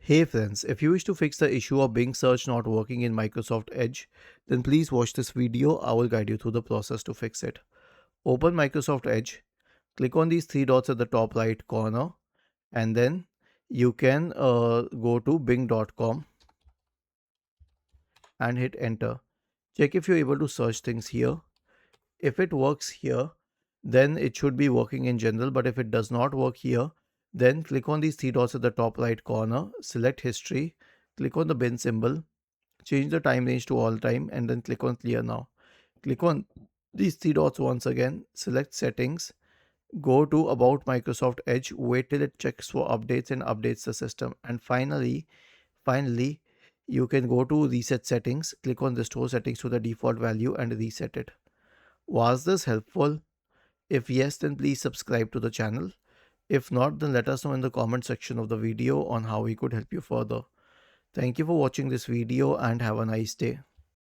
Hey friends, if you wish to fix the issue of Bing search not working in Microsoft Edge, then please watch this video. I will guide you through the process to fix it. Open Microsoft Edge, click on these three dots at the top right corner, and then you can go to bing.com and hit enter. Check if you're able to search things here. If it works here, then it should be working in general, but if it does not work here, then click on these three dots at the top right corner, select history, click on the bin symbol, change the time range to all time, and then click on clear now. Click on these three dots once again, select settings, go to about Microsoft Edge, wait till it checks for updates and updates the system, and finally you can go to reset settings, click on restore settings to the default value and reset it. Was this helpful? If yes, then please subscribe to the channel. If not, then let us know in the comment section of the video on how we could help you further. Thank you for watching this video and have a nice day.